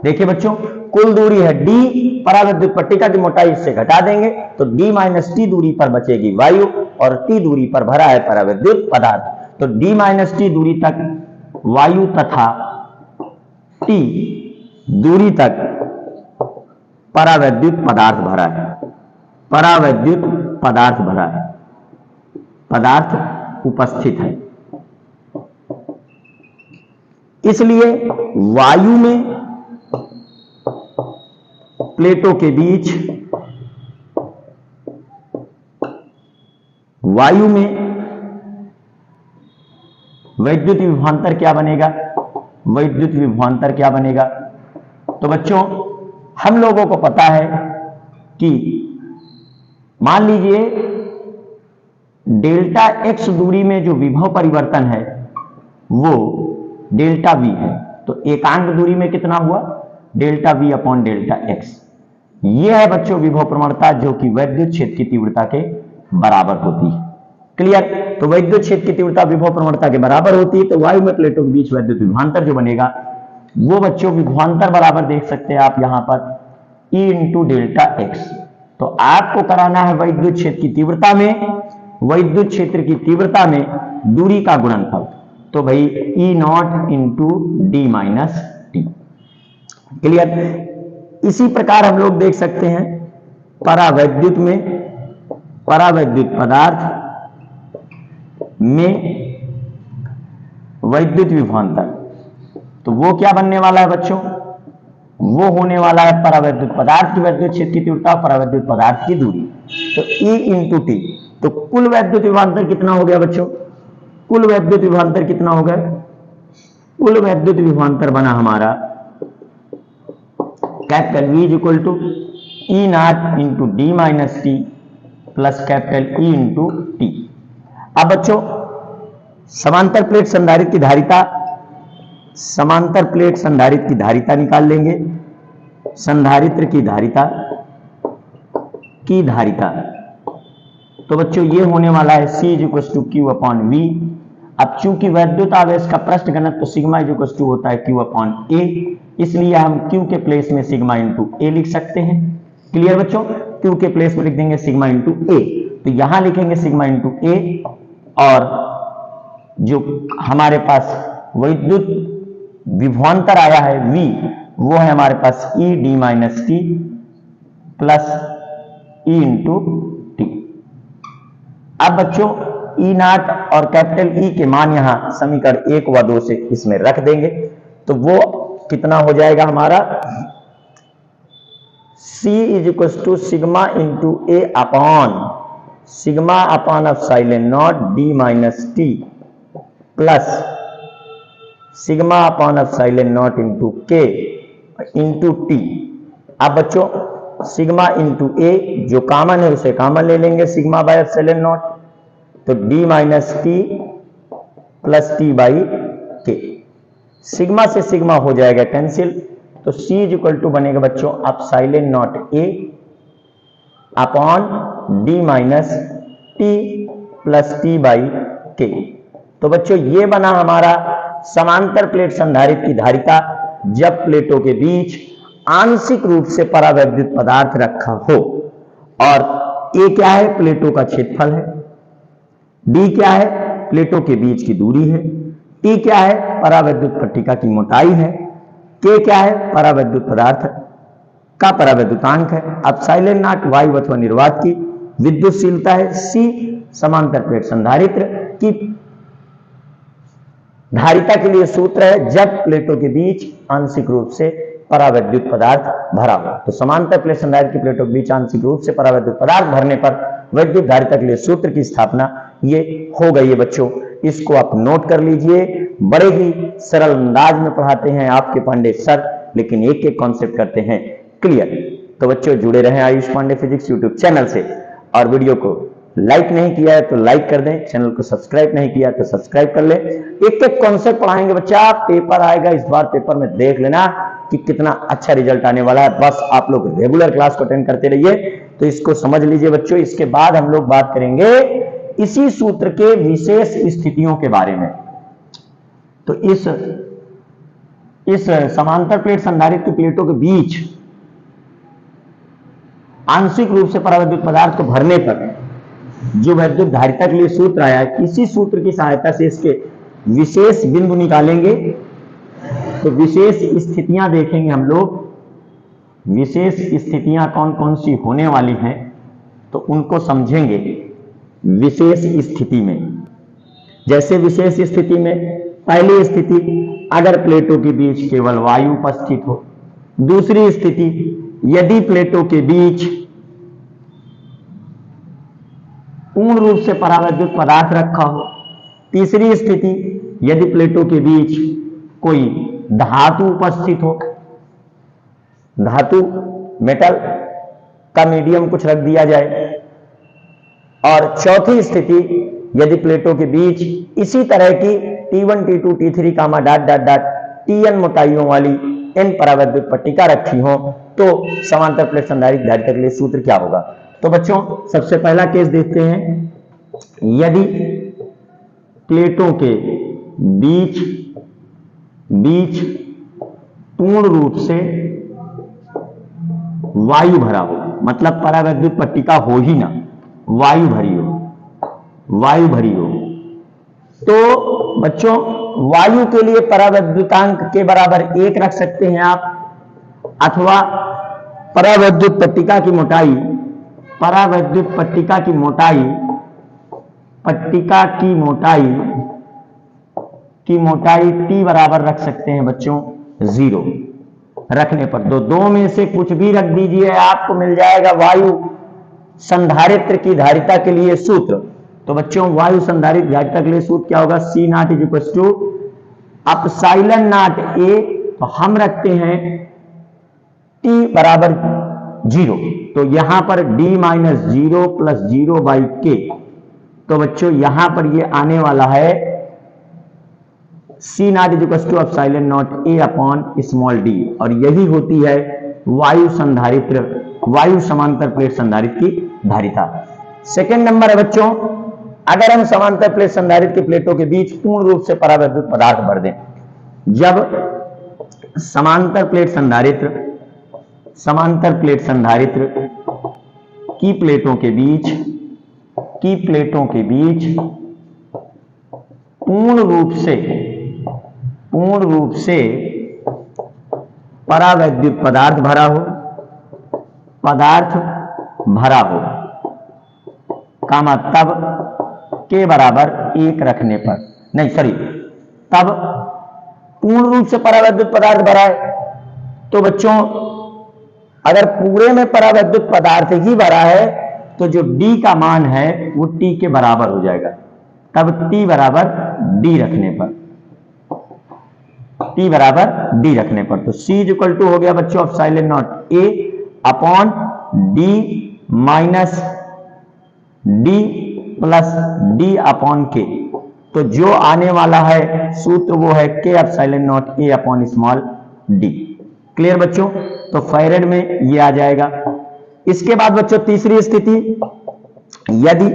A: देखिए बच्चों कुल दूरी है D, परावैद्युत पट्टिका की मोटाई इससे घटा देंगे तो D माइनस T दूरी पर बचेगी वायु और T दूरी पर भरा है परावैद्युत पदार्थ। तो D माइनस T दूरी तक वायु तथा T दूरी तक परावैद्युत पदार्थ भरा है, पदार्थ उपस्थित है। इसलिए वायु में प्लेटों के बीच वैद्युत विभवांतर क्या बनेगा? तो बच्चों हम लोगों को पता है कि मान लीजिए डेल्टा x दूरी में जो विभव परिवर्तन है वो डेल्टा v है, तो एकांक दूरी में कितना हुआ? Delta v upon delta x। यह है बच्चों विभव प्रवणता जो कि वैद्युत क्षेत्र की तीव्रता के बराबर होती है। क्लियर? तो वैद्युत क्षेत्र की तीव्रता विभव प्रवणता के बराबर होती है, तो वायु में प्लेटों के बीच वैद्युत विभवांतर जो बनेगा वो बच्चों विभवांतर बराबर देख सकते हैं आप यहां पर E इंटू डेल्टा एक्स। तो आपको कराना है वैद्युत क्षेत्र की तीव्रता में दूरी का गुणनफल, तो भाई E not into D minus T. Clear? इसी प्रकार हम लोग देख सकते हैं परावैद्युत पदार्थ में वैद्युत विभवांतर, तो वो क्या बनने वाला है बच्चों? वो होने वाला है परावैद्युत पदार्थ की वैद्युत क्षेत्र की तीव्रता, परावैद्युत पदार्थ की दूरी, तो E इंटू टी। तो कुल वैद्युत विभवांतर कितना हो गया बच्चों? कुल वैद्युत विभवांतर कितना हो गया? कुल वैद्युत विभवांतर बना हमारा capital V is equal to E not into D minus T plus capital E into T. अब बच्चों समांतर प्लेट संधारित्र की धारिता निकाल लेंगे। संधारित्र की धारिता तो बच्चों ये होने वाला है C is equal to Q upon V। अब चूंकि वैद्युत आवेश का पृष्ठ घनत्व तो सिग्मा इज इक्वल टू होता है Q अपॉन A, इसलिए हम Q के प्लेस में सिग्मा इंटू A लिख सकते हैं। क्लियर बच्चों? Q के प्लेस में लिख देंगे सिग्मा इंटू A, तो यहां लिखेंगे सिग्मा इंटू A और जो हमारे पास वैद्युत विभवांतर आया है V, वो है हमारे पास E D minus T plus E into T. अब बच्चों ई नॉट और कैपिटल ई के मान यहां समीकरण 1 व 2 से इसमें रख देंगे तो वो कितना हो जाएगा हमारा, C is equal to sigma into A upon sigma upon epsilon not D minus T plus sigma upon epsilon not into K into T. अब बच्चों सिग्मा इंटू ए जो कॉमन है उसे कॉमन ले लेंगे, सिग्मा बाय एप्सिलॉन नॉट, तो D minus T plus T by के। Sigma से सिग्मा हो जाएगा कैंसिल, तो C इज इक्वल टू बनेगा बच्चों epsilon not A upon D minus T plus T by के। तो बच्चों ये बना हमारा समांतर प्लेट संधारित्र की धारिता जब प्लेटों के बीच आंशिक रूप से परावैद्युत पदार्थ रखा हो। और ए क्या है, प्लेटों का क्षेत्रफल है, डी क्या है, प्लेटों के बीच की दूरी है, टी क्या है, परावैद्युत पट्टिका की मोटाई है, के क्या है, परावैद्युत पदार्थ का परावैद्युतांक है, एप्सिलॉन नॉट वायु अथवा निर्वात की विद्युतशीलता है, सी समांतर प्लेट संधारित्र की धारिता के लिए सूत्र है जब प्लेटों के बीच आंशिक रूप से परावैद्युत पदार्थ भरा हो। तो समांतर प्लेट संधारित्र की प्लेटों के बीच आंशिक रूप से परावैद्युत पदार्थ भरने पर वैद्युत धारिता के लिए सूत्र की स्थापना ये हो गई है बच्चों। इसको आप नोट कर लीजिए, बड़े ही सरल अंदाज में पढ़ाते हैं आपके पांडे सर, लेकिन एक एक कॉन्सेप्ट करते हैं क्लियर। तो बच्चों जुड़े रहें Ayush Pandey physics YouTube channel से, और वीडियो को लाइक नहीं किया है तो लाइक कर दें, चैनल को सब्सक्राइब नहीं किया तो सब्सक्राइब कर ले। एक एक कॉन्सेप्ट पढ़ाएंगे बच्चा, पेपर आएगा इस बार, पेपर में देख लेना कि कितना अच्छा रिजल्ट आने वाला है। बस आप लोग रेगुलर क्लास को अटेंड करते रहिए। तो इसको समझ लीजिए बच्चों। इसके बाद हम लोग बात करेंगे इसी सूत्र के विशेष स्थितियों के बारे में। तो इस समांतर प्लेट संधारित्र की प्लेटों के बीच आंशिक रूप से परावैद्युत पदार्थ को भरने पर जो वैद्युत धारिता के लिए सूत्र आया है, इसी सूत्र की सहायता से इसके विशेष बिंदु निकालेंगे। तो विशेष स्थितियां देखेंगे हम लोग, विशेष स्थितियां कौन कौन सी होने वाली हैं तो उनको समझेंगे विशेष स्थिति में। जैसे विशेष स्थिति में पहली स्थिति, अगर प्लेटों के बीच केवल वायु उपस्थित हो। दूसरी स्थिति, यदि प्लेटों के बीच पूर्ण रूप से परावैद्युत पदार्थ रखा हो। तीसरी स्थिति, यदि प्लेटों के बीच कोई धातु उपस्थित हो, धातु मेटल का मीडियम कुछ रख दिया जाए। और चौथी स्थिति, यदि प्लेटों के बीच इसी तरह की T1 T2 T3 कामा डॉट डॉट डॉट Tn मोटाइयों वाली n परावैद्युत पट्टिका रखी हो तो समांतर प्लेट संधारित्र धारिता के लिए सूत्र क्या होगा। तो बच्चों सबसे पहला केस देखते हैं, यदि प्लेटों के बीच पूर्ण रूप से वायु भरा हो, मतलब परावैद्युत पट्टिका हो ही ना, वायु भरी हो। तो बच्चों वायु के लिए परावैद्युतांक के बराबर 1 रख सकते हैं आप, अथवा परावैद्युत पट्टिका की मोटाई T बराबर रख सकते हैं बच्चों 0 रखने पर। दो में से कुछ भी रख दीजिए, आपको मिल जाएगा वायु संधारित्र की धारिता के लिए सूत्र। तो बच्चों वायु संधारित्र धारिता के लिए सूत्र क्या होगा, C not is equal to epsilon not A, तो हम रखते हैं T बराबर 0, तो यहां पर D माइनस 0 प्लस 0 बाई के। तो बच्चों यहां पर ये आने वाला है C not is equal to epsilon not A upon small d, और यही होती है वायु समांतर प्लेट संधारित्र की धारिता। सेकेंड नंबर है बच्चों, अगर हम समांतर प्लेट संधारित्र की प्लेटों के बीच पूर्ण रूप से परावैद्युत पदार्थ भर दें। जब समांतर प्लेट संधारित्र की प्लेटों के बीच पूर्ण रूप से परावैद्युत पदार्थ भरा हो, कामा तब के बराबर 1 रखने पर, नहीं सॉरी, तब पूर्ण रूप से परावैद्युत पदार्थ भरा है। तो बच्चों अगर पूरे में परावैद्युत पदार्थ ही भरा है तो जो D का मान है वो T के बराबर हो जाएगा। तब T बराबर D रखने पर, T बराबर D रखने पर तो C इक्वल टू हो गया बच्चों epsilon not A upon D minus D plus D upon K। तो जो आने वाला है सूत्र वो है K epsilon not A upon small d। Clear बच्चों? तो फैरेड में ये आ जाएगा। इसके बाद बच्चों तीसरी स्थिति, यदि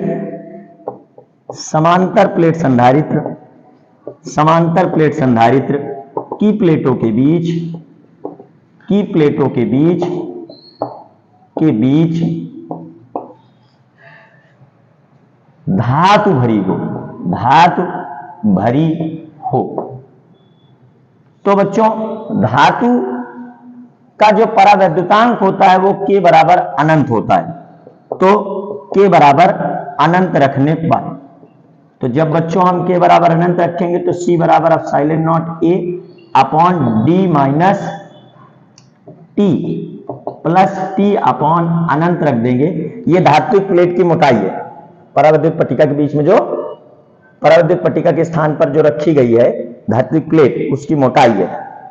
A: समांतर प्लेट संधारित्र की प्लेटों के बीच धातु भरी हो तो बच्चों धातु का जो परावैद्युतांक होता है वो K बराबर अनंत होता है। तो K बराबर अनंत रखने पर, तो जब बच्चों हम K बराबर अनंत रखेंगे तो C बराबर epsilon not A upon D minus T plus T upon अनंत रख देंगे। ये धात्विक प्लेट की मोटाई है। परावैद्युत पट्टिका के बीच में जो परावैद्युत पट्टिका के स्थान पर जो रखी गई है धात्विक प्लेट, उसकी मोटाई है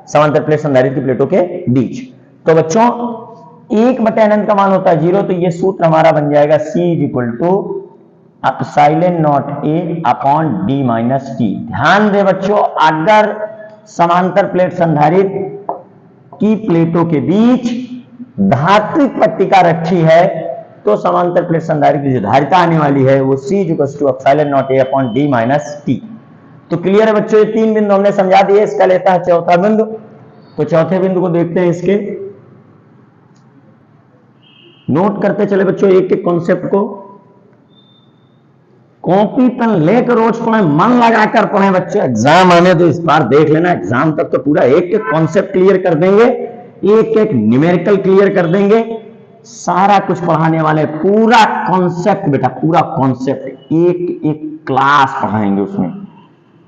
A: समांतर प्लेट संधारित्र की प्लेटों के बीच। तो बच्चों 1/अनंत का मान होता है 0, तो ये सूत्र हमारा बन जाएगा C equal to epsilon not A upon D minus T। ध्यान दे बच्चों, अगर समांतर प्लेट संधारित्र की प्लेटों के बीच धात्विक पट्टिका रखी है तो समांतर प्लेट संधारित्र की जो धारिता आने वाली है वो C equal to epsilon not A upon D minus T। तो क्लियर है बच्चों, ये 3 बिंदु हमने समझा दिए। इसका लेता है चौथा बिंदु। तो चौथे बिंदु को देखते हैं। इसके नोट करते चले बच्चों एक एक कॉन्सेप्ट को, कॉपी पेन लेकर रोज पढ़े, मन लगाकर पढ़े बच्चे। एग्जाम आने तो इस बार देख लेना, एग्जाम तक तो पूरा एक एक कॉन्सेप्ट क्लियर कर देंगे, एक एक न्यूमेरिकल क्लियर कर देंगे, सारा कुछ पढ़ाने वाले। पूरा कॉन्सेप्ट बेटा, पूरा कॉन्सेप्ट एक एक क्लास पढ़ाएंगे उसमें,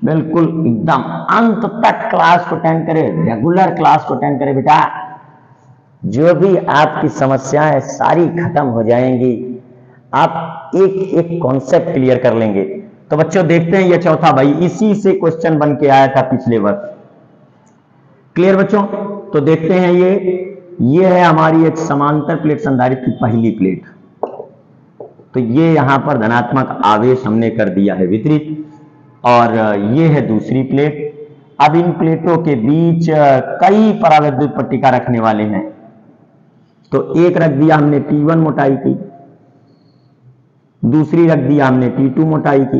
A: बिल्कुल एकदम अंत तक क्लास को अटेंड करे, रेगुलर क्लास को अटेंड करे बेटा। जो भी आपकी समस्याएं सारी खत्म हो जाएंगी, आप एक एक कॉन्सेप्ट क्लियर कर लेंगे। तो बच्चों देखते हैं ये चौथा, भाई इसी से क्वेश्चन बन के आया था पिछले वर्ष। क्लियर बच्चों? तो देखते हैं ये है हमारी एक समांतर प्लेट संधारित्र की पहली प्लेट। तो ये यहां पर धनात्मक आवेश हमने कर दिया है वितरित, और ये है दूसरी प्लेट। अब इन प्लेटों के बीच कई परावैद्युत पट्टिका रखने वाले हैं। तो एक रख दिया हमने T1 मोटाई की, दूसरी रख दिया हमने T2 मोटाई की,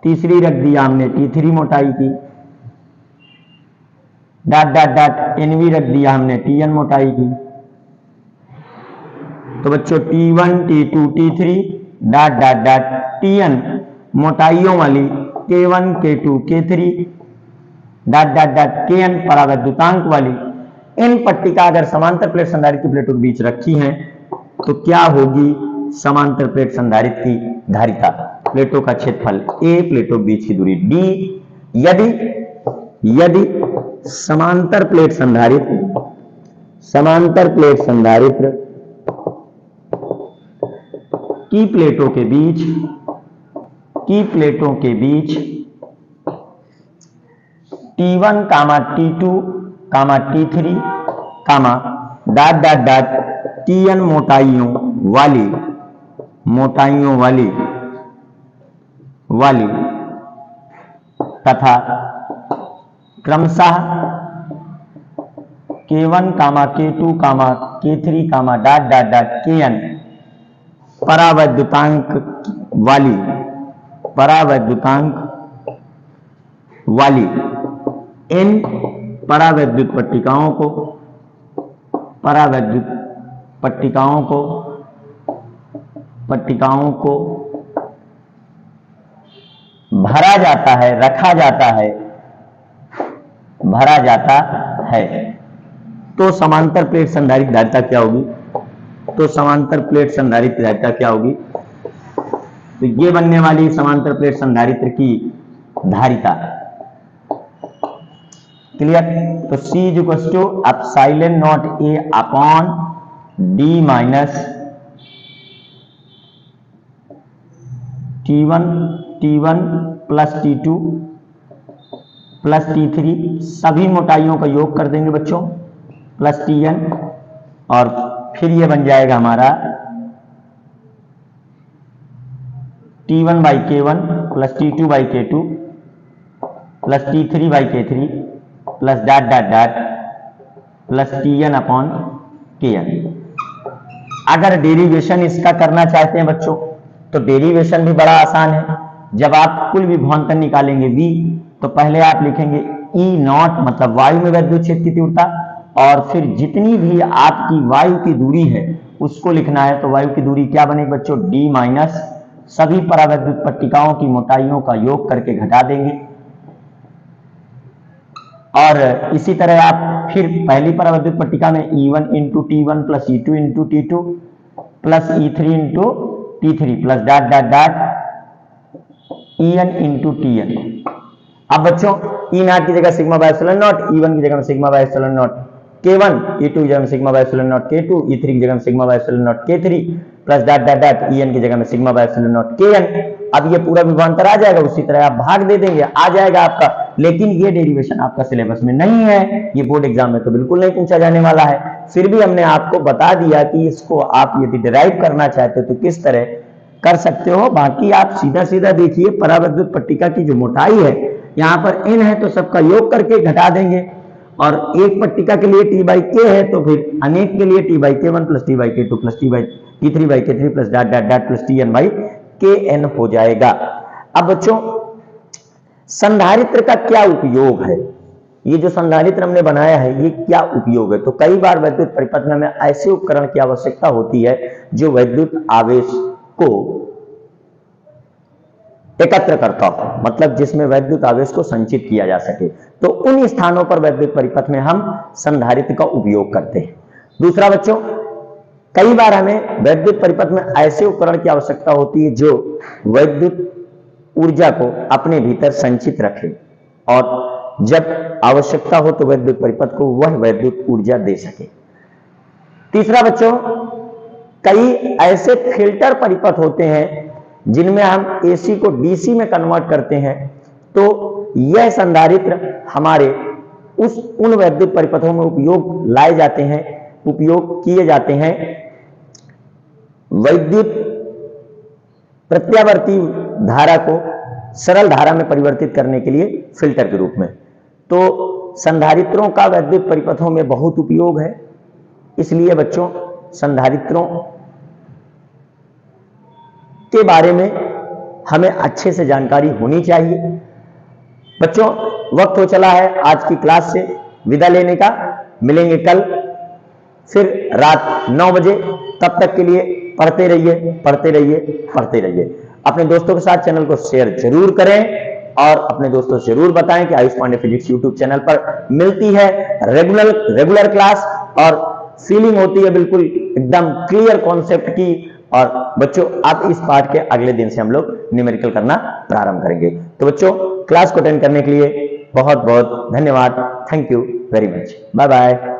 A: तीसरी रख दिया हमने T3 मोटाई की, डॉट डॉट डॉट NV रख दिया हमने Tn मोटाई की। तो बच्चों T1 T2 T3 dot dot dot Tn मोटाइयों वाली K1 K2 K3 dot dot dot Kn परावैद्युतांक वाली इन पट्टिका अगर समांतर प्लेट संधारित्र की प्लेटों के बीच रखी हैं तो क्या होगी समांतर प्लेट संधारित्र की धारिता, प्लेटों का क्षेत्रफल A, प्लेटों के बीच की दूरी D। यदि समांतर प्लेट संधारित्र की प्लेटों के बीच T1, T2, T3, dot dot dot Tn मोटाइयों वाली तथा क्रमशः K1, K2, K3, dot dot dot Kn परावैद्युतांक वाली इन परावैद्युत पट्टिकाओं को भरा जाता है तो समांतर प्लेट संधारित्र धारिता क्या होगी? तो ये बनने वाली समांतर प्लेट संधारित्र की धारिता। क्लियर? तो C is equal to epsilon not A upon D minus T1 plus T2 plus T3, सभी मोटाइयों का योग कर देंगे बच्चों, प्लस Tn, और फिर ये बन जाएगा हमारा T1 by K1 plus T2 by K2 plus T3 by K3 plus that that that plus Tn upon Kn। अगर डेरिवेशन इसका करना चाहते हैं बच्चों तो डेरिवेशन भी बड़ा आसान है। जब आप कुल विभवांतर निकालेंगे V, तो पहले आप लिखेंगे E नॉट, मतलब वायु में वैद्युत क्षेत्र की तीव्रता, और फिर जितनी भी आपकी वायु की दूरी है उसको लिखना है। तो वायु की दूरी क्या बनेगी बच्चों? D माइनस सभी परावैद्युत पट्टिकाओं की मोटाइयों का योग करके घटा देंगे। और इसी तरह आप फिर पहली परावैद्युत पट्टिका में E1 into T1 plus E2 into T2 plus E3 into T3 plus that that that En into Tn। अब बच्चों E नॉट की जगह sigma by epsilon not, E1 की जगह में sigma by epsilon not K1, E2 की जगह में sigma by epsilon not K2, E3 की जगह में sigma by epsilon not K3 plus that that that En की जगह में sigma by epsilon not Kn। अब ये पूरा विभवांतर आ जाएगा, उसी तरह आप भाग दे देंगे, आ जाएगा आपका। लेकिन ये डेरिवेशन आपका सिलेबस में नहीं है, ये बोर्ड एग्जाम में तो बिल्कुल नहीं पूछा जाने वाला है। फिर भी हमने आपको बता दिया कि इसको आप यदि डिराइव करना चाहते हो तो किस तरह कर सकते हो। बाकी आप सीधा सीधा देखिए, परावैद्युत पट्टिका की जो मोटाई है यहाँ पर n है तो सबका योग करके घटा देंगे, और एक पट्टिका के लिए T बाई K है तो फिर अनेक के लिए T by K1 plus T by K2 plus T3 by K3 plus that that that plus Tn by Kn हो जाएगा। अब बच्चों संधारित्र का क्या उपयोग है? ये जो संधारित्र हमने बनाया है ये क्या उपयोग है? तो कई बार वैद्युत परिपथ में हमें ऐसे उपकरण की आवश्यकता होती है जो वैद्युत आवेश को एकत्र करता हो, मतलब जिसमें वैद्युत आवेश को संचित किया जा सके। तो उन स्थानों पर वैद्युत परिपथ में हम संधारित्र का उपयोग करते हैं। दूसरा बच्चों, कई बार हमें वैद्युत परिपथ में ऐसे उपकरण की आवश्यकता होती है जो वैद्युत ऊर्जा को अपने भीतर संचित रखे, और जब आवश्यकता हो तो वैद्युत परिपथ को वह वैद्युत ऊर्जा दे सके। तीसरा बच्चों, कई ऐसे फिल्टर परिपथ होते हैं जिनमें हम AC को DC में कन्वर्ट करते हैं, तो यह संधारित्र हमारे उन वैद्युत परिपथों में उपयोग किए जाते हैं वैद्युत प्रत्यावर्ती धारा को सरल धारा में परिवर्तित करने के लिए फिल्टर के रूप में। तो संधारित्रों का वैद्युत परिपथों में बहुत उपयोग है, इसलिए बच्चों संधारित्रों के बारे में हमें अच्छे से जानकारी होनी चाहिए। बच्चों वक्त हो चला है आज की क्लास से विदा लेने का। मिलेंगे कल फिर रात 9 बजे। तब तक के लिए पढ़ते रहिए, पढ़ते रहिए, पढ़ते रहिए। अपने दोस्तों के साथ चैनल को शेयर जरूर करें और अपने दोस्तों से जरूर बताएं कि Ayush Pandey physics YouTube channel पर मिलती है रेगुलर क्लास, और फीलिंग होती है बिल्कुल एकदम क्लियर कॉन्सेप्ट की। और बच्चों आप इस पार्ट के अगले दिन से हम लोग न्यूमेरिकल करना प्रारंभ करेंगे। तो बच्चों क्लास को अटेंड करने के लिए बहुत बहुत धन्यवाद। Thank you very much. Bye bye.